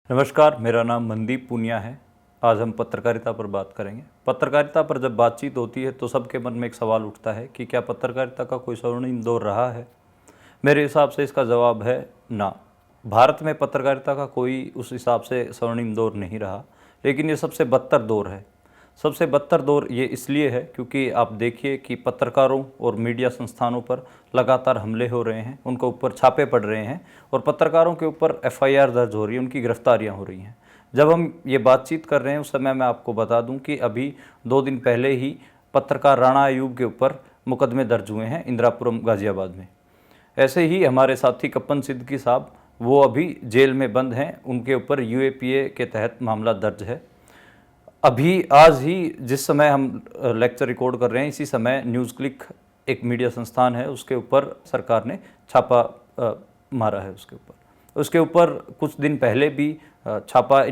नमस्कार, मेरा नाम मनदीप पूनिया है। आज हम पत्रकारिता पर बात करेंगे। पत्रकारिता पर जब बातचीत होती है तो सबके मन में एक सवाल उठता है कि क्या पत्रकारिता का कोई स्वर्णिम दौर रहा है। मेरे हिसाब से इसका जवाब है ना। भारत में पत्रकारिता का कोई उस हिसाब से स्वर्णिम दौर नहीं रहा, लेकिन ये सबसे बदतर दौर है। सबसे बदतर दौर ये इसलिए है क्योंकि आप देखिए कि पत्रकारों और मीडिया संस्थानों पर लगातार हमले हो रहे हैं, उनके ऊपर छापे पड़ रहे हैं और पत्रकारों के ऊपर एफआईआर दर्ज हो रही है, उनकी गिरफ्तारियां हो रही हैं। जब हम ये बातचीत कर रहे हैं उस समय मैं आपको बता दूं कि अभी 2 दिन पहले ही पत्रकार राणा अयूब के ऊपर मुकदमे दर्ज हुए हैं इंदिरापुरम गाजियाबाद में। ऐसे ही हमारे साथी कप्पन सिद्दीकी साहब, वो अभी जेल में बंद हैं, उनके ऊपर यूएपीए के तहत मामला दर्ज है। अभी आज ही जिस समय हम लेक्चर रिकॉर्ड कर रहे हैं, इसी समय न्यूज़ क्लिक एक मीडिया संस्थान है, उसके ऊपर सरकार ने छापा मारा है। उसके ऊपर कुछ दिन पहले भी छापा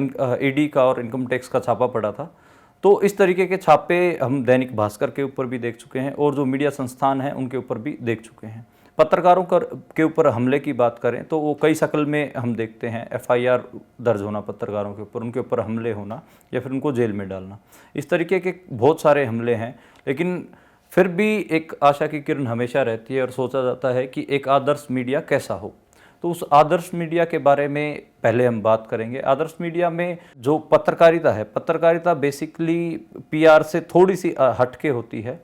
ईडी का और इनकम टैक्स का छापा पड़ा था। तो इस तरीके के छापे हम दैनिक भास्कर के ऊपर भी देख चुके हैं और जो मीडिया संस्थान हैं उनके ऊपर भी देख चुके हैं। पत्रकारों के ऊपर हमले की बात करें तो वो कई शक्ल में हम देखते हैं। एफआईआर दर्ज होना पत्रकारों के ऊपर, उनके ऊपर हमले होना या फिर उनको जेल में डालना, इस तरीके के बहुत सारे हमले हैं। लेकिन फिर भी एक आशा की किरण हमेशा रहती है और सोचा जाता है कि एक आदर्श मीडिया कैसा हो। तो उस आदर्श मीडिया के बारे में पहले हम बात करेंगे। आदर्श मीडिया में जो पत्रकारिता है, पत्रकारिता बेसिकली पीआर से थोड़ी सी हटके होती है।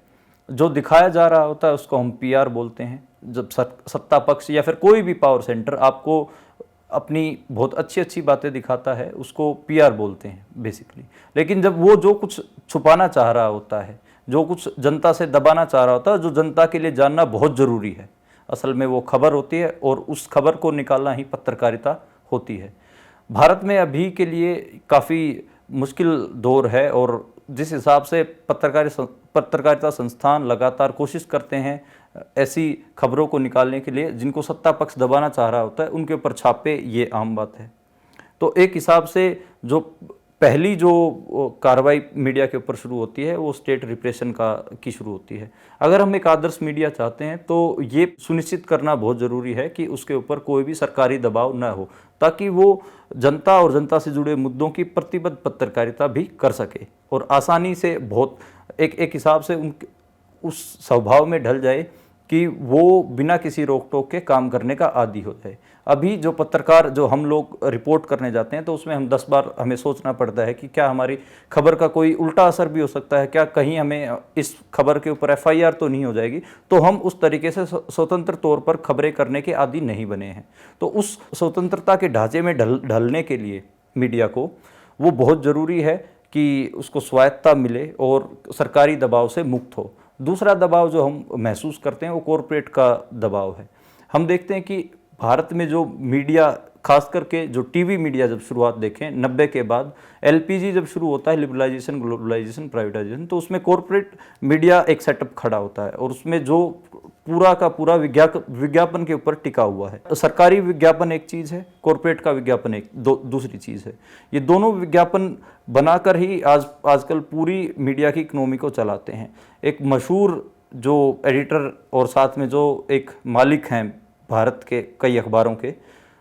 जो दिखाया जा रहा होता है उसको हम पीआर बोलते हैं। जब सत्ता पक्ष या फिर कोई भी पावर सेंटर आपको अपनी बहुत अच्छी अच्छी बातें दिखाता है उसको पीआर बोलते हैं बेसिकली। लेकिन जब वो जो कुछ छुपाना चाह रहा होता है, जो कुछ जनता से दबाना चाह रहा होता है, जो जनता के लिए जानना बहुत ज़रूरी है, असल में वो खबर होती है और उस खबर को निकालना ही पत्रकारिता होती है। भारत में अभी के लिए काफ़ी मुश्किल दौर है और जिस हिसाब से पत्रकारिता संस्थान लगातार कोशिश करते हैं ऐसी खबरों को निकालने के लिए जिनको सत्ता पक्ष दबाना चाह रहा होता है, उनके ऊपर छापे, ये आम बात है। तो एक हिसाब से जो पहली जो कार्रवाई मीडिया के ऊपर शुरू होती है वो स्टेट रिप्रेशन की शुरू होती है। अगर हम एक आदर्श मीडिया चाहते हैं तो ये सुनिश्चित करना बहुत ज़रूरी है कि उसके ऊपर कोई भी सरकारी दबाव न हो, ताकि वो जनता और जनता से जुड़े मुद्दों की प्रतिबद्ध पत्रकारिता भी कर सके और आसानी से बहुत एक हिसाब से उस स्वभाव में ढल जाए कि वो बिना किसी रोक टोक के काम करने का आदी हो जाए। अभी जो पत्रकार जो हम लोग रिपोर्ट करने जाते हैं तो उसमें हम 10 बार हमें सोचना पड़ता है कि क्या हमारी खबर का कोई उल्टा असर भी हो सकता है, क्या कहीं हमें इस खबर के ऊपर एफआईआर तो नहीं हो जाएगी। तो हम उस तरीके से स्वतंत्र तौर पर खबरें करने के आदी नहीं बने हैं। तो उस स्वतंत्रता के ढांचे में ढलने के लिए मीडिया को वो बहुत ज़रूरी है कि उसको स्वायत्तता मिले और सरकारी दबाव से मुक्त हो। दूसरा दबाव जो हम महसूस करते हैं वो कॉरपोरेट का दबाव है। हम देखते हैं कि भारत में जो मीडिया, खास करके जो टीवी मीडिया जब शुरुआत देखें 90 के बाद, एलपीजी जब शुरू होता है, लिबरलाइजेशन, ग्लोबलाइजेशन, प्राइवेटाइजेशन, तो उसमें कॉरपोरेट मीडिया एक सेटअप खड़ा होता है और उसमें जो पूरा का पूरा विज्ञापन के ऊपर टिका हुआ है। सरकारी विज्ञापन एक चीज़ है, कॉरपोरेट का विज्ञापन दूसरी चीज़ है। ये दोनों विज्ञापन बनाकर ही आजकल पूरी मीडिया की इकोनॉमी को चलाते हैं। एक मशहूर जो एडिटर और साथ में जो एक मालिक हैं भारत के कई अखबारों के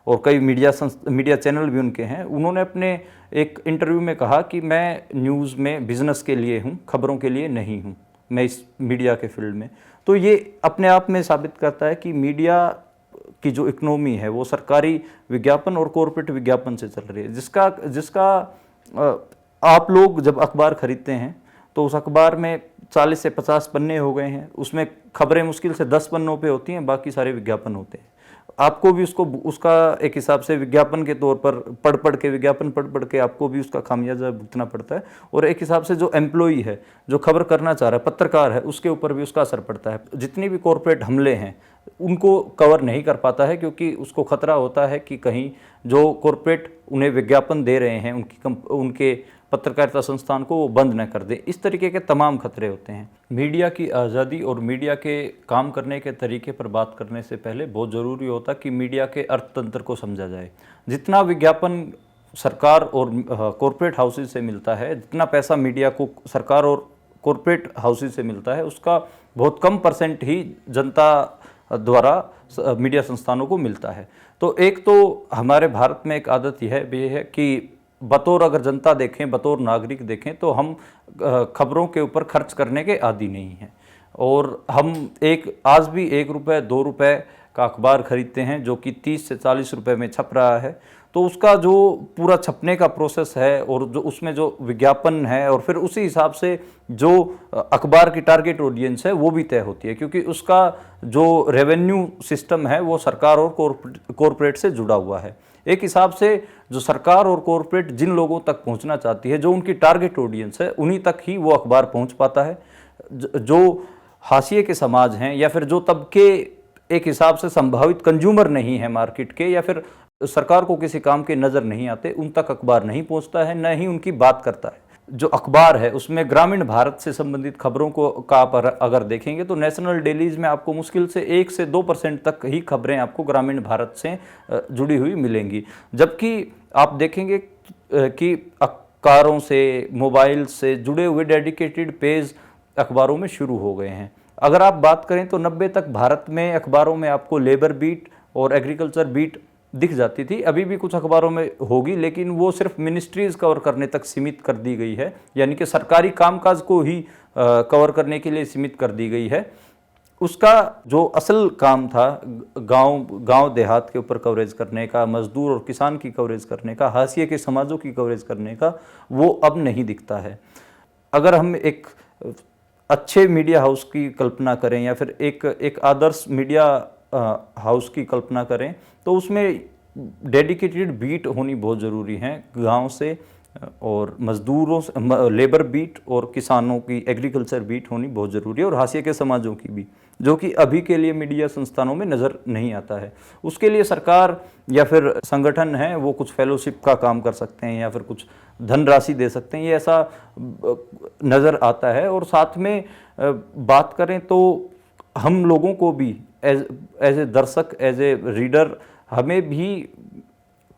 और कई मीडिया चैनल भी उनके हैं, उन्होंने अपने एक इंटरव्यू में कहा कि मैं न्यूज़ में बिजनेस के लिए हूँ, खबरों के लिए नहीं हूँ, मैं इस मीडिया के फील्ड में। तो ये अपने आप में साबित करता है कि मीडिया की जो इकोनॉमी है वो सरकारी विज्ञापन और कॉरपोरेट विज्ञापन से चल रही है, जिसका आप लोग जब अखबार खरीदते हैं तो उस अखबार में 40 से 50 पन्ने हो गए हैं, उसमें खबरें मुश्किल से 10 पन्नों पे होती हैं, बाकी सारे विज्ञापन होते हैं। आपको भी उसका एक हिसाब से विज्ञापन के तौर पर विज्ञापन पढ़ पढ़ के आपको भी उसका खामियाजा भुगतना पड़ता है और एक हिसाब से जो एम्प्लॉई है, जो खबर करना चाह रहा है, पत्रकार है, उसके ऊपर भी उसका असर पड़ता है। जितनी भी कॉरपोरेट हमले हैं उनको कवर नहीं कर पाता है क्योंकि उसको खतरा होता है कि कहीं जो कॉरपोरेट उन्हें विज्ञापन दे रहे हैं उनके पत्रकारिता संस्थान को वो बंद न कर दे। इस तरीके के तमाम खतरे होते हैं। मीडिया की आज़ादी और मीडिया के काम करने के तरीके पर बात करने से पहले बहुत ज़रूरी होता कि मीडिया के अर्थतंत्र को समझा जाए। जितना विज्ञापन सरकार और कॉरपोरेट हाउसेज से मिलता है, जितना पैसा मीडिया को सरकार और कॉरपोरेट हाउसेज से मिलता है, उसका बहुत कम परसेंट ही जनता द्वारा मीडिया संस्थानों को मिलता है। तो एक तो हमारे भारत में एक आदत यह भी है कि बतौर अगर जनता देखें, बतौर नागरिक देखें, तो हम खबरों के ऊपर खर्च करने के आदी नहीं हैं। और हम आज भी 1 रुपये 2 रुपये का अखबार खरीदते हैं जो कि 30 से 40 रुपये में छप रहा है। तो उसका जो पूरा छपने का प्रोसेस है और जो उसमें जो विज्ञापन है और फिर उसी हिसाब से जो अखबार की टारगेट ऑडियंस है वो भी तय होती है, क्योंकि उसका जो रेवेन्यू सिस्टम है वो सरकार और कॉरपोरेट से जुड़ा हुआ है। एक हिसाब से जो सरकार और कॉरपोरेट जिन लोगों तक पहुंचना चाहती है, जो उनकी टारगेट ऑडियंस है, उन्हीं तक ही वो अखबार पहुंच पाता है। जो हाशिए के समाज हैं या फिर जो तबके एक हिसाब से संभावित कंज्यूमर नहीं है मार्केट के, या फिर सरकार को किसी काम के नज़र नहीं आते, उन तक अखबार नहीं पहुंचता है, न ही उनकी बात करता है। जो अखबार है उसमें ग्रामीण भारत से संबंधित खबरों को आप अगर देखेंगे तो नेशनल डेलीज में आपको मुश्किल से 1 से 2% तक ही खबरें आपको ग्रामीण भारत से जुड़ी हुई मिलेंगी। जबकि आप देखेंगे कि कारों से, मोबाइल से जुड़े हुए डेडिकेटेड पेज अखबारों में शुरू हो गए हैं। अगर आप बात करें तो 90 तक भारत में अखबारों में आपको लेबर बीट और एग्रीकल्चर बीट दिख जाती थी। अभी भी कुछ अखबारों में होगी, लेकिन वो सिर्फ मिनिस्ट्रीज कवर करने तक सीमित कर दी गई है, यानी कि सरकारी कामकाज को ही कवर करने के लिए सीमित कर दी गई है। उसका जो असल काम था गांव देहात के ऊपर कवरेज करने का, मजदूर और किसान की कवरेज करने का, हाशिए के समाजों की कवरेज करने का, वो अब नहीं दिखता है। अगर हम एक अच्छे मीडिया हाउस की कल्पना करें या फिर एक आदर्श मीडिया हाउस की कल्पना करें तो उसमें डेडिकेटेड बीट होनी बहुत ज़रूरी है, गांव से और मजदूरों से, लेबर बीट और किसानों की एग्रीकल्चर बीट होनी बहुत ज़रूरी है, और हाशिए के समाजों की भी, जो कि अभी के लिए मीडिया संस्थानों में नज़र नहीं आता है। उसके लिए सरकार या फिर संगठन है वो कुछ फेलोशिप का काम कर सकते हैं या फिर कुछ धनराशि दे सकते हैं, ये ऐसा नज़र आता है। और साथ में बात करें तो हम लोगों को भी एज ए दर्शक, एज ए रीडर, हमें भी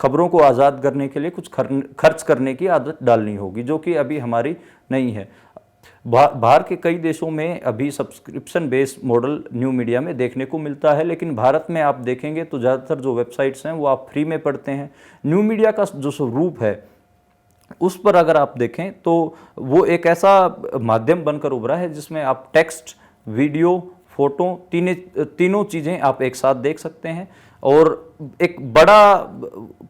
खबरों को आज़ाद करने के लिए कुछ खर्च करने की आदत डालनी होगी, जो कि अभी हमारी नहीं है। बाहर के कई देशों में अभी subscription based model new media में देखने को मिलता है, लेकिन भारत में आप देखेंगे तो ज़्यादातर जो वेबसाइट्स हैं वो आप फ्री में पढ़ते हैं। न्यू मीडिया का जो स्वरूप है उस पर अगर आप देखें तो वो एक ऐसा माध्यम बनकर उभरा है जिसमें आप टेक्स्ट, वीडियो, फोटो, तीनों चीज़ें आप एक साथ देख सकते हैं। और एक बड़ा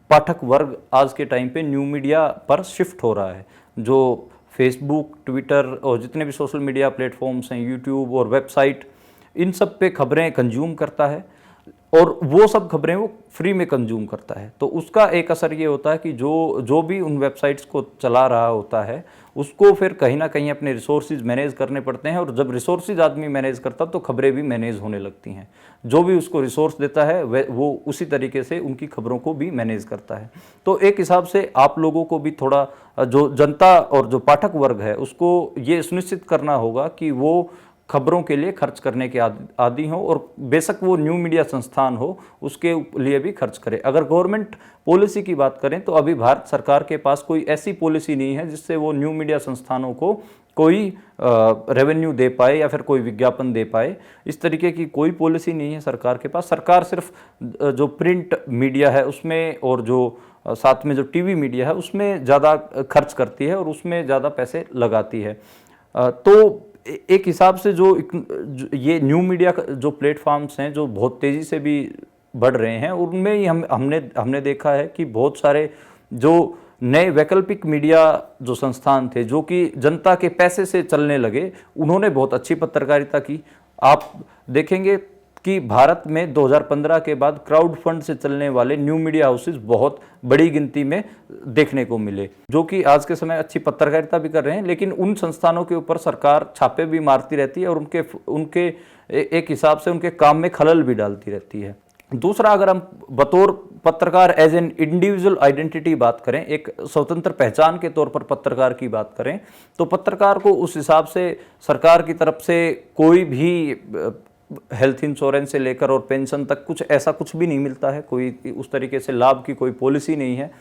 पाठक वर्ग आज के टाइम पे न्यू मीडिया पर शिफ्ट हो रहा है, जो फेसबुक, ट्विटर और जितने भी सोशल मीडिया प्लेटफॉर्म्स हैं, यूट्यूब और वेबसाइट, इन सब पे खबरें कंज्यूम करता है, और वो सब खबरें वो फ्री में कंज्यूम करता है। तो उसका एक असर ये होता है कि जो भी उन वेबसाइट्स को चला रहा होता है उसको फिर कहीं ना कहीं अपने रिसोर्सेज मैनेज करने पड़ते हैं, और जब रिसोर्सेज आदमी मैनेज करता तो खबरें भी मैनेज होने लगती हैं। जो भी उसको रिसोर्स देता है वो उसी तरीके से उनकी खबरों को भी मैनेज करता है। तो एक हिसाब से आप लोगों को भी थोड़ा, जो जनता और जो पाठक वर्ग है उसको ये सुनिश्चित करना होगा कि वो खबरों के लिए खर्च करने के आदी हो, और बेशक वो न्यू मीडिया संस्थान हो उसके लिए भी खर्च करे। अगर गवर्नमेंट पॉलिसी की बात करें तो अभी भारत सरकार के पास कोई ऐसी पॉलिसी नहीं है जिससे वो न्यू मीडिया संस्थानों को कोई रेवेन्यू दे पाए या फिर कोई विज्ञापन दे पाए। इस तरीके की कोई पॉलिसी नहीं है सरकार के पास। सरकार सिर्फ जो प्रिंट मीडिया है उसमें और जो साथ में जो टीवी मीडिया है उसमें ज़्यादा खर्च करती है और उसमें ज़्यादा पैसे लगाती है। तो एक हिसाब से जो ये न्यू मीडिया जो प्लेटफॉर्म्स हैं जो बहुत तेज़ी से भी बढ़ रहे हैं, उनमें ही हमने देखा है कि बहुत सारे जो नए वैकल्पिक मीडिया जो संस्थान थे जो कि जनता के पैसे से चलने लगे, उन्होंने बहुत अच्छी पत्रकारिता की। आप देखेंगे कि भारत में 2015 के बाद क्राउड फंड से चलने वाले न्यू मीडिया हाउसेज बहुत बड़ी गिनती में देखने को मिले, जो कि आज के समय अच्छी पत्रकारिता भी कर रहे हैं, लेकिन उन संस्थानों के ऊपर सरकार छापे भी मारती रहती है और उनके एक हिसाब से उनके काम में खलल भी डालती रहती है। दूसरा, अगर हम बतौर पत्रकार एज एन इंडिविजुअल आइडेंटिटी बात करें, एक स्वतंत्र पहचान के तौर पर पत्रकार की बात करें, तो पत्रकार को उस हिसाब से सरकार की तरफ से कोई भी हेल्थ इंश्योरेंस से लेकर और पेंशन तक कुछ ऐसा कुछ भी नहीं मिलता है, कोई उस तरीके से लाभ की कोई पॉलिसी नहीं है।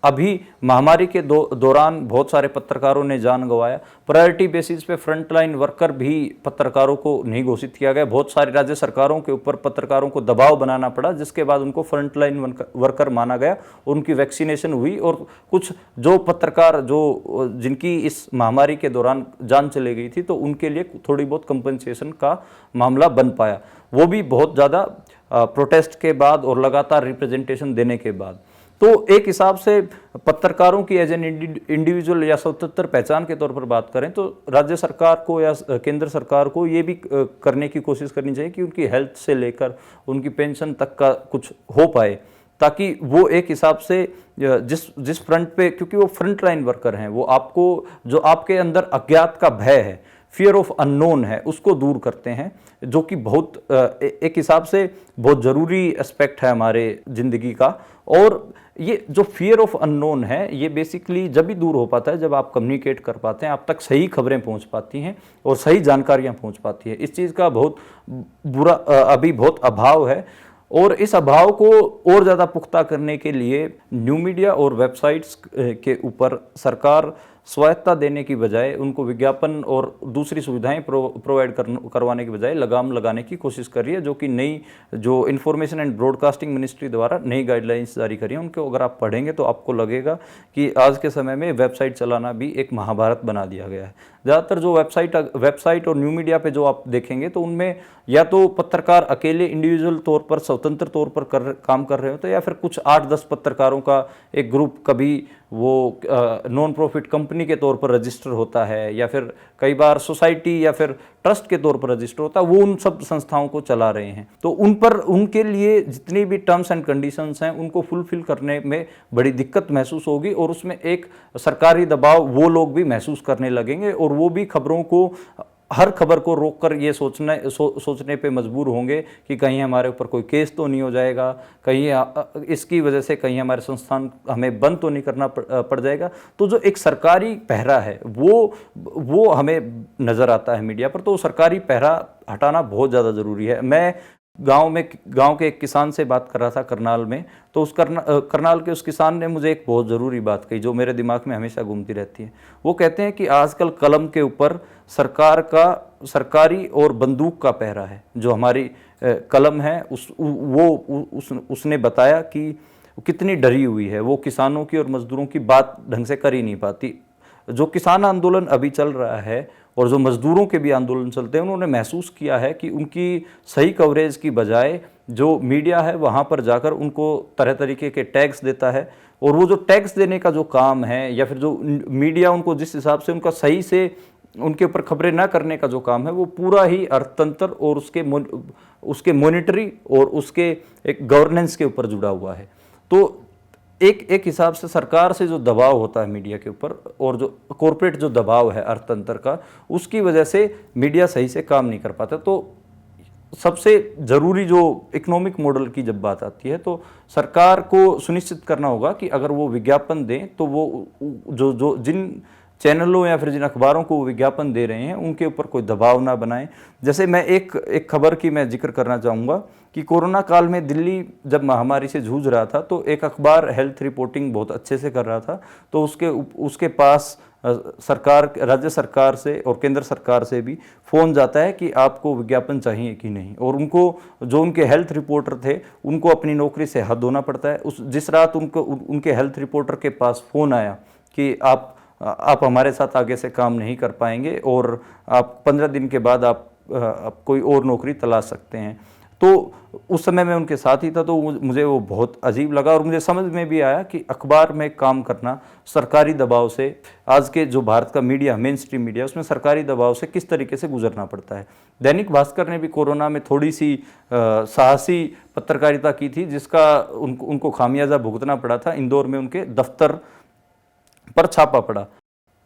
अभी महामारी के दौरान बहुत सारे पत्रकारों ने जान गंवाया। प्रायोरिटी बेसिस पे फ्रंटलाइन वर्कर भी पत्रकारों को नहीं घोषित किया गया। बहुत सारी राज्य सरकारों के ऊपर पत्रकारों को दबाव बनाना पड़ा, जिसके बाद उनको फ्रंटलाइन वर्कर माना गया, उनकी वैक्सीनेशन हुई और कुछ जो पत्रकार जिनकी इस महामारी के दौरान जान चली गई थी, तो उनके लिए थोड़ी बहुत कंपनसेशन का मामला बन पाया, वो भी बहुत ज़्यादा प्रोटेस्ट के बाद और लगातार रिप्रेजेंटेशन देने के बाद। तो एक हिसाब से पत्रकारों की एज एन इंडिविजुअल या स्वतंत्र पहचान के तौर पर बात करें तो राज्य सरकार को या केंद्र सरकार को ये भी करने की कोशिश करनी चाहिए कि उनकी हेल्थ से लेकर उनकी पेंशन तक का कुछ हो पाए, ताकि वो एक हिसाब से जिस फ्रंट पे, क्योंकि वो फ्रंट लाइन वर्कर हैं, वो आपको जो आपके अंदर अज्ञात का भय है, फियर ऑफ अननोन है, उसको दूर करते हैं, जो कि बहुत एक हिसाब से बहुत ज़रूरी एस्पेक्ट है हमारे ज़िंदगी का। और ये जो फियर ऑफ अननोन है, ये बेसिकली जब भी दूर हो पाता है जब आप कम्युनिकेट कर पाते हैं, आप तक सही खबरें पहुंच पाती हैं और सही जानकारियां पहुंच पाती हैं। इस चीज़ का बहुत बुरा अभी बहुत अभाव है, और इस अभाव को और ज़्यादा पुख्ता करने के लिए न्यू मीडिया और वेबसाइट्स के ऊपर सरकार स्वायत्ता देने की बजाय उनको विज्ञापन और दूसरी सुविधाएं प्रोवाइड करवाने की बजाय लगाम लगाने की कोशिश कर रही है, जो कि नई जो इन्फॉर्मेशन एंड ब्रॉडकास्टिंग मिनिस्ट्री द्वारा नई गाइडलाइंस जारी करी है। उनको अगर आप पढ़ेंगे तो आपको लगेगा कि आज के समय में वेबसाइट चलाना भी एक महाभारत बना दिया गया है। ज़्यादातर जो वेबसाइट और न्यू मीडिया पे जो आप देखेंगे तो उनमें या तो पत्रकार अकेले इंडिविजुअल तौर पर स्वतंत्र तौर पर काम कर रहे होते हैं, या फिर कुछ 8-10 पत्रकारों का एक ग्रुप, कभी वो नॉन प्रॉफिट कंपनी के तौर पर रजिस्टर होता है, या फिर कई बार सोसाइटी या फिर ट्रस्ट के तौर पर रजिस्टर होता है, वो उन सब संस्थाओं को चला रहे हैं। तो उन पर उनके लिए जितनी भी टर्म्स एंड कंडीशंस हैं उनको फुलफिल करने में बड़ी दिक्कत महसूस होगी, और उसमें एक सरकारी दबाव वो लोग भी महसूस करने लगेंगे, और वो भी खबरों को, हर खबर को रोककर ये सोचने पे मजबूर होंगे कि कहीं हमारे ऊपर कोई केस तो नहीं हो जाएगा, कहीं इसकी वजह से कहीं हमारे संस्थान हमें बंद तो नहीं करना पड़ जाएगा। तो जो एक सरकारी पहरा है वो हमें नज़र आता है मीडिया पर, तो सरकारी पहरा हटाना बहुत ज़्यादा ज़रूरी है। मैं गांव के एक किसान से बात कर रहा था करनाल में, तो उस करनाल के उस किसान ने मुझे एक बहुत ज़रूरी बात कही जो मेरे दिमाग में हमेशा घूमती रहती है। वो कहते हैं कि आजकल कलम के ऊपर सरकारी और बंदूक का पहरा है। जो हमारी कलम है उसने बताया कि कितनी डरी हुई है, वो किसानों की और मजदूरों की बात ढंग से कर ही नहीं पाती। जो किसान आंदोलन अभी चल रहा है और जो मजदूरों के भी आंदोलन चलते हैं, उन्होंने महसूस किया है कि उनकी सही कवरेज की बजाय जो मीडिया है वहाँ पर जाकर उनको तरह तरीके के टैग्स देता है, और वो जो टैक्स देने का जो काम है, या फिर जो मीडिया उनको जिस हिसाब से उनका सही से उनके ऊपर खबरें ना करने का जो काम है, वो पूरा ही अर्थतंत्र और उसके मॉनिटरी और उसके एक गवर्नेंस के ऊपर जुड़ा हुआ है। तो एक हिसाब से सरकार से जो दबाव होता है मीडिया के ऊपर, और जो कॉरपोरेट जो दबाव है अर्थतंत्र का, उसकी वजह से मीडिया सही से काम नहीं कर पाता। तो सबसे ज़रूरी जो इकोनॉमिक मॉडल की जब बात आती है, तो सरकार को सुनिश्चित करना होगा कि अगर वो विज्ञापन दें तो वो जो जिन चैनलों या फिर जिन अखबारों को विज्ञापन दे रहे हैं उनके ऊपर कोई दबाव ना बनाएं। जैसे मैं एक खबर की मैं जिक्र करना चाहूँगा कि कोरोना काल में दिल्ली जब महामारी से जूझ रहा था, तो एक अखबार हेल्थ रिपोर्टिंग बहुत अच्छे से कर रहा था, तो उसके पास राज्य सरकार से और केंद्र सरकार से भी फ़ोन जाता है कि आपको विज्ञापन चाहिए कि नहीं, और उनको जो उनके हेल्थ रिपोर्टर थे उनको अपनी नौकरी से हद होना पड़ता है। जिस रात उनके हेल्थ रिपोर्टर के पास फ़ोन आया कि आप हमारे साथ आगे से काम नहीं कर पाएंगे और आप 15 दिन के बाद आप कोई और नौकरी तलाश सकते हैं, तो उस समय मैं उनके साथ ही था। तो मुझे वो बहुत अजीब लगा, और मुझे समझ में भी आया कि अखबार में काम करना सरकारी दबाव से, आज के जो भारत का मीडिया, मेन स्ट्रीम मीडिया, उसमें सरकारी दबाव से किस तरीके से गुजरना पड़ता है। दैनिक भास्कर ने भी कोरोना में थोड़ी सी साहसी पत्रकारिता की थी, जिसका उनको खामियाजा भुगतना पड़ा था। इंदौर में उनके दफ्तर पर छापा पड़ा।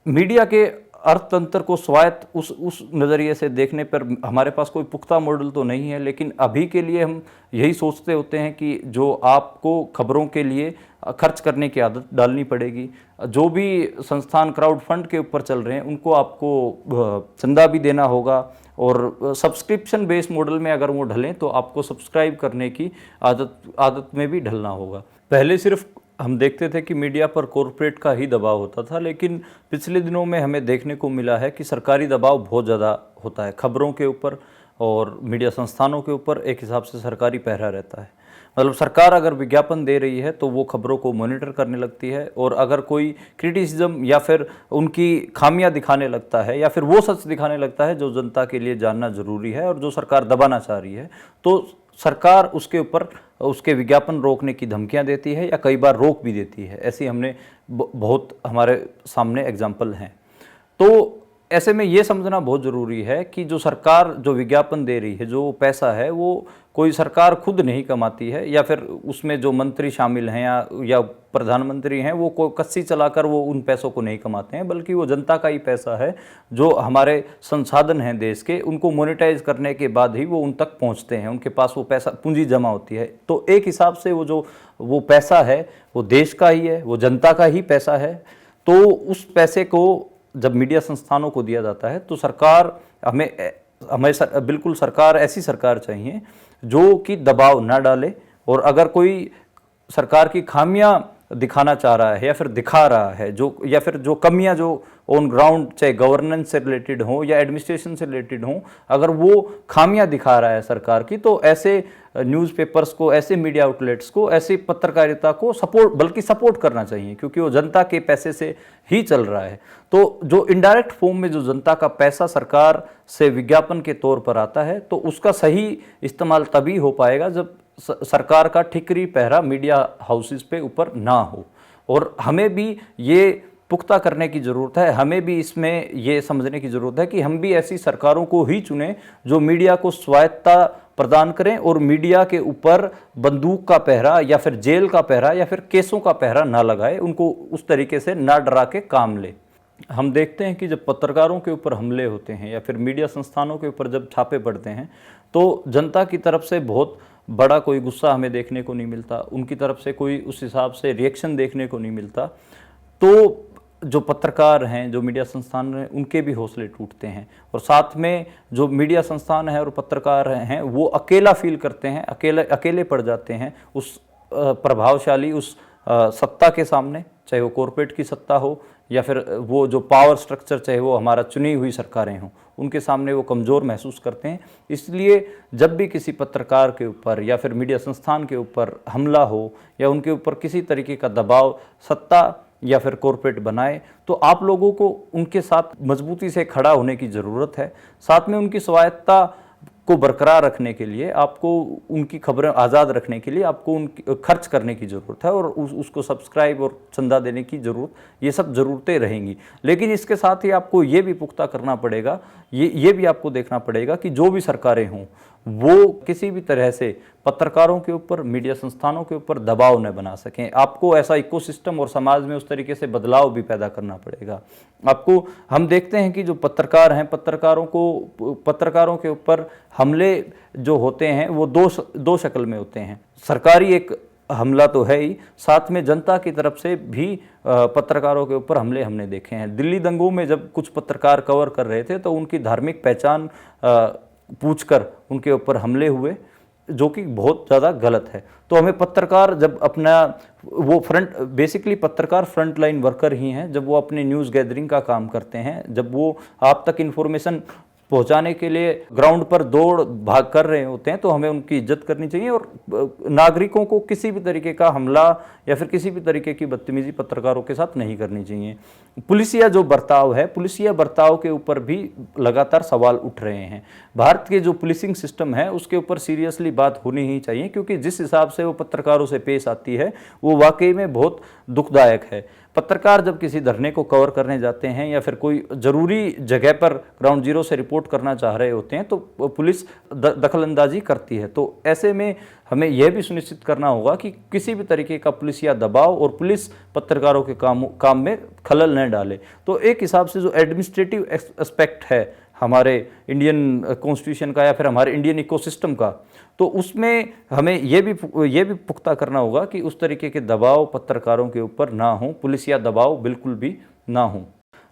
मीडिया के अर्थतंत्र को स्वायत्त उस नज़रिए से देखने पर हमारे पास कोई पुख्ता मॉडल तो नहीं है, लेकिन अभी के लिए हम यही सोचते होते हैं कि जो आपको खबरों के लिए खर्च करने की आदत डालनी पड़ेगी। जो भी संस्थान क्राउड फंड के ऊपर चल रहे हैं उनको आपको चंदा भी देना होगा, और सब्सक्रिप्शन बेस्ड मॉडल में अगर वो ढलें तो आपको सब्सक्राइब करने की आदत में भी ढलना होगा। पहले सिर्फ हम देखते थे कि मीडिया पर कॉरपोरेट का ही दबाव होता था, लेकिन पिछले दिनों में हमें देखने को मिला है कि सरकारी दबाव बहुत ज़्यादा होता है खबरों के ऊपर और मीडिया संस्थानों के ऊपर। एक हिसाब से सरकारी पहरा रहता है, मतलब सरकार अगर विज्ञापन दे रही है तो वो खबरों को मॉनिटर करने लगती है, और अगर कोई क्रिटिसिज्म या फिर उनकी खामियां दिखाने लगता है या फिर वो सच दिखाने लगता है जो जनता के लिए जानना ज़रूरी है और जो सरकार दबाना चाह रही है, तो सरकार उसके ऊपर उसके विज्ञापन रोकने की धमकियां देती है या कई बार रोक भी देती है। ऐसी हमने बहुत हमारे सामने एग्जाम्पल हैं। तो ऐसे में ये समझना बहुत ज़रूरी है कि जो सरकार जो विज्ञापन दे रही है, जो पैसा है, वो कोई सरकार खुद नहीं कमाती है या फिर उसमें जो मंत्री शामिल हैं या प्रधानमंत्री हैं वो कोई कस्सी चलाकर वो उन पैसों को नहीं कमाते हैं, बल्कि वो जनता का ही पैसा है। जो हमारे संसाधन हैं देश के, उनको मोनेटाइज करने के बाद ही वो उन तक पहुंचते हैं, उनके पास वो पैसा पूंजी जमा होती है। तो एक हिसाब से वो पैसा है वो देश का ही है, वो जनता का ही पैसा है। तो उस पैसे को जब मीडिया संस्थानों को दिया जाता है तो सरकार हमें बिल्कुल सरकार ऐसी सरकार चाहिए जो कि दबाव ना डाले, और अगर कोई सरकार की खामियां दिखाना चाह रहा है या फिर दिखा रहा है या फिर जो कमियां जो ऑन ग्राउंड चाहे गवर्नेंस से रिलेटेड हो या एडमिनिस्ट्रेशन से रिलेटेड हो, अगर वो खामियां दिखा रहा है सरकार की, तो ऐसे न्यूज़पेपर्स को, ऐसे मीडिया आउटलेट्स को, ऐसी पत्रकारिता को सपोर्ट करना चाहिए, क्योंकि वो जनता के पैसे से ही चल रहा है। तो जो इनडायरेक्ट फॉर्म में जो जनता का पैसा सरकार से विज्ञापन के तौर पर आता है, तो उसका सही इस्तेमाल तभी हो पाएगा जब सरकार का ठिकरी पहरा मीडिया हाउसेस पे ऊपर ना हो। और हमें भी ये पुख्ता करने की ज़रूरत है, हमें भी इसमें ये समझने की ज़रूरत है कि हम भी ऐसी सरकारों को ही चुनें जो मीडिया को स्वायत्तता प्रदान करें और मीडिया के ऊपर बंदूक का पहरा या फिर जेल का पहरा या फिर केसों का पहरा ना लगाए, उनको उस तरीके से ना डरा के काम ले। हम देखते हैं कि जब पत्रकारों के ऊपर हमले होते हैं या फिर मीडिया संस्थानों के ऊपर जब छापे पड़ते हैं, तो जनता की तरफ से बहुत बड़ा कोई गुस्सा हमें देखने को नहीं मिलता, उनकी तरफ से कोई उस हिसाब से रिएक्शन देखने को नहीं मिलता। तो जो पत्रकार हैं, जो मीडिया संस्थान हैं, उनके भी हौसले टूटते हैं, और साथ में जो मीडिया संस्थान है और पत्रकार हैं वो अकेला फील करते हैं, अकेले पड़ जाते हैं उस प्रभावशाली उस सत्ता के सामने, चाहे वो कॉरपोरेट की सत्ता हो या फिर वो जो पावर स्ट्रक्चर, चाहे वो हमारा चुनी हुई सरकारें हों, उनके सामने वो कमज़ोर महसूस करते हैं। इसलिए जब भी किसी पत्रकार के ऊपर या फिर मीडिया संस्थान के ऊपर हमला हो या उनके ऊपर किसी तरीके का दबाव सत्ता या फिर कॉरपोरेट बनाए, तो आप लोगों को उनके साथ मजबूती से खड़ा होने की ज़रूरत है। साथ में उनकी स्वायत्तता को बरकरार रखने के लिए आपको, उनकी खबरें आज़ाद रखने के लिए आपको उनकी खर्च करने की ज़रूरत है और उसको सब्सक्राइब और चंदा देने की ज़रूरत, ये सब ज़रूरतें रहेंगी। लेकिन इसके साथ ही आपको ये भी पुख्ता करना पड़ेगा, ये भी आपको देखना पड़ेगा कि जो भी सरकारें हों वो किसी भी तरह से पत्रकारों के ऊपर, मीडिया संस्थानों के ऊपर दबाव न बना सकें। आपको ऐसा इकोसिस्टम और समाज में उस तरीके से बदलाव भी पैदा करना पड़ेगा आपको। हम देखते हैं कि जो पत्रकार हैं, पत्रकारों के ऊपर हमले जो होते हैं वो दो शक्ल में होते हैं। सरकारी एक हमला तो है ही, साथ में जनता की तरफ से भी पत्रकारों के ऊपर हमले हमने देखे हैं। दिल्ली दंगों में जब कुछ पत्रकार कवर कर रहे थे तो उनकी धार्मिक पहचान पूछकर उनके ऊपर हमले हुए, जो कि बहुत ज़्यादा गलत है। तो हमें पत्रकार जब अपना वो बेसिकली पत्रकार फ्रंट लाइन वर्कर ही हैं, जब वो अपने न्यूज़ गैदरिंग का काम करते हैं, जब वो आप तक इन्फॉर्मेशन पहुंचाने के लिए ग्राउंड पर दौड़ भाग कर रहे होते हैं, तो हमें उनकी इज्जत करनी चाहिए और नागरिकों को किसी भी तरीके का हमला या फिर किसी भी तरीके की बदतमीजी पत्रकारों के साथ नहीं करनी चाहिए। पुलिसिया जो बर्ताव है, पुलिसिया बर्ताव के ऊपर भी लगातार सवाल उठ रहे हैं। भारत के जो पुलिसिंग सिस्टम है उसके ऊपर सीरियसली बात होनी ही चाहिए, क्योंकि जिस हिसाब से वो पत्रकारों से पेश आती है वो वाकई में बहुत दुखदायक है। पत्रकार जब किसी धरने को कवर करने जाते हैं या फिर कोई ज़रूरी जगह पर ग्राउंड जीरो से रिपोर्ट करना चाह रहे होते हैं तो पुलिस दखलंदाजी करती है। तो ऐसे में हमें यह भी सुनिश्चित करना होगा कि किसी भी तरीके का पुलिसिया दबाव और पुलिस पत्रकारों के काम में खलल न डाले। तो एक हिसाब से जो एडमिनिस्ट्रेटिव एस्पेक्ट है हमारे इंडियन कॉन्स्टिट्यूशन का या फिर हमारे इंडियन इकोसिस्टम का, तो उसमें हमें ये भी पुख्ता करना होगा कि उस तरीके के दबाव पत्रकारों के ऊपर ना हो, पुलिसिया दबाव बिल्कुल भी ना हो।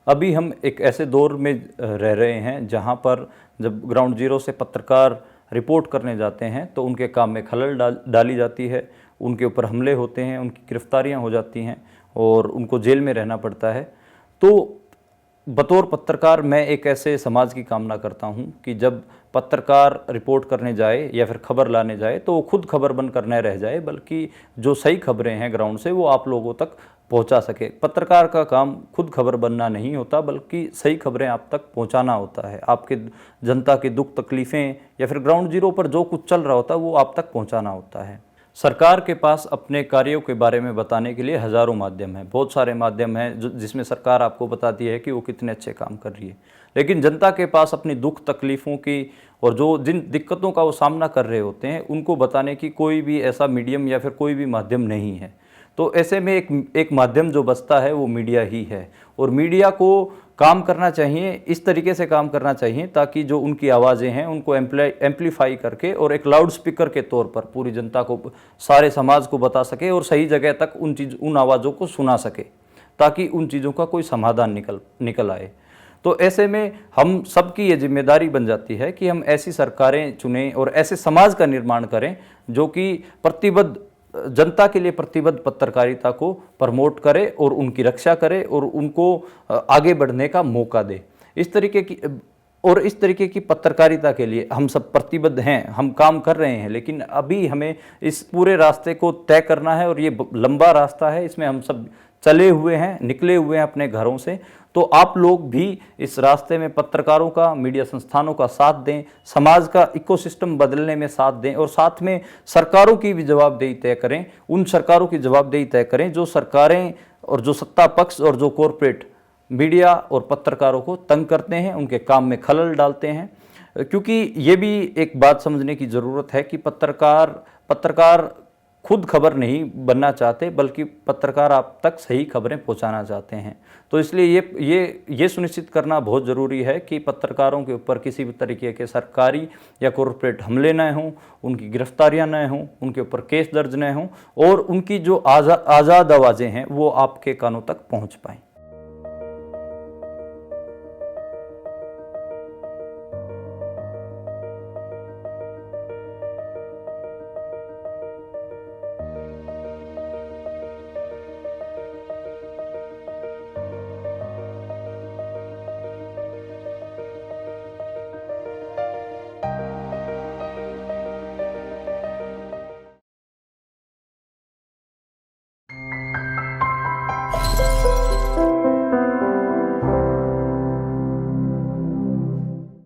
अभी हम एक ऐसे दौर में रह रहे हैं जहां पर जब ग्राउंड जीरो से पत्रकार रिपोर्ट करने जाते हैं तो उनके काम में खलल डाली जाती है, उनके ऊपर हमले होते हैं, उनकी गिरफ्तारियां हो जाती हैं और उनको जेल में रहना पड़ता है। तो बतौर पत्रकार मैं एक ऐसे समाज की कामना करता हूं कि जब पत्रकार रिपोर्ट करने जाए या फिर खबर लाने जाए तो वो खुद खबर बनकर न रह जाए, बल्कि जो सही खबरें हैं ग्राउंड से वो आप लोगों तक पहुंचा सके। पत्रकार का काम खुद खबर बनना नहीं होता, बल्कि सही खबरें आप तक पहुंचाना होता है। आपके जनता की दुख तकलीफ़ें या फिर ग्राउंड जीरो पर जो कुछ चल रहा होता है वो आप तक पहुंचाना होता है। सरकार के पास अपने कार्यों के बारे में बताने के लिए हज़ारों माध्यम हैं, बहुत सारे माध्यम हैं जिसमें सरकार आपको बताती है कि वो कितने अच्छे काम कर रही है, लेकिन जनता के पास अपनी दुख तकलीफ़ों की और जो जिन दिक्कतों का वो सामना कर रहे होते हैं उनको बताने की कोई भी ऐसा मीडियम या फिर कोई भी माध्यम नहीं है। तो ऐसे में एक माध्यम जो बचता है वो मीडिया ही है, और मीडिया को काम करना चाहिए, इस तरीके से काम करना चाहिए ताकि जो उनकी आवाज़ें हैं उनको एम्पलीफाई करके और एक लाउड स्पीकर के तौर पर पूरी जनता को, सारे समाज को बता सके और सही जगह तक उन आवाज़ों को सुना सके, ताकि उन चीज़ों का कोई समाधान निकल आए। तो ऐसे में हम सबकी ये जिम्मेदारी बन जाती है कि हम ऐसी सरकारें चुनें और ऐसे समाज का निर्माण करें जो कि प्रतिबद्ध, जनता के लिए प्रतिबद्ध पत्रकारिता को प्रमोट करे और उनकी रक्षा करे और उनको आगे बढ़ने का मौका दे। इस तरीके की पत्रकारिता के लिए हम सब प्रतिबद्ध हैं, हम काम कर रहे हैं, लेकिन अभी हमें इस पूरे रास्ते को तय करना है और ये लंबा रास्ता है, इसमें हम सब चले हुए हैं, निकले हुए हैं अपने घरों से। तो आप लोग भी इस रास्ते में पत्रकारों का, मीडिया संस्थानों का साथ दें, समाज का इकोसिस्टम बदलने में साथ दें और साथ में सरकारों की भी जवाबदेही तय करें। उन सरकारों की जवाबदेही तय करें जो सरकारें और जो सत्ता पक्ष और जो कॉरपोरेट मीडिया और पत्रकारों को तंग करते हैं, उनके काम में खलल डालते हैं। क्योंकि ये भी एक बात समझने की ज़रूरत है कि पत्रकार खुद खबर नहीं बनना चाहते, बल्कि पत्रकार आप तक सही खबरें पहुंचाना चाहते हैं। तो इसलिए ये सुनिश्चित करना बहुत ज़रूरी है कि पत्रकारों के ऊपर किसी भी तरीके के सरकारी या कॉरपोरेट हमले न हों, उनकी गिरफ्तारियां न हों, उनके ऊपर केस दर्ज न हों और उनकी जो आज़ाद आवाज़ें हैं वो आपके कानों तक पहुंच पाएँ।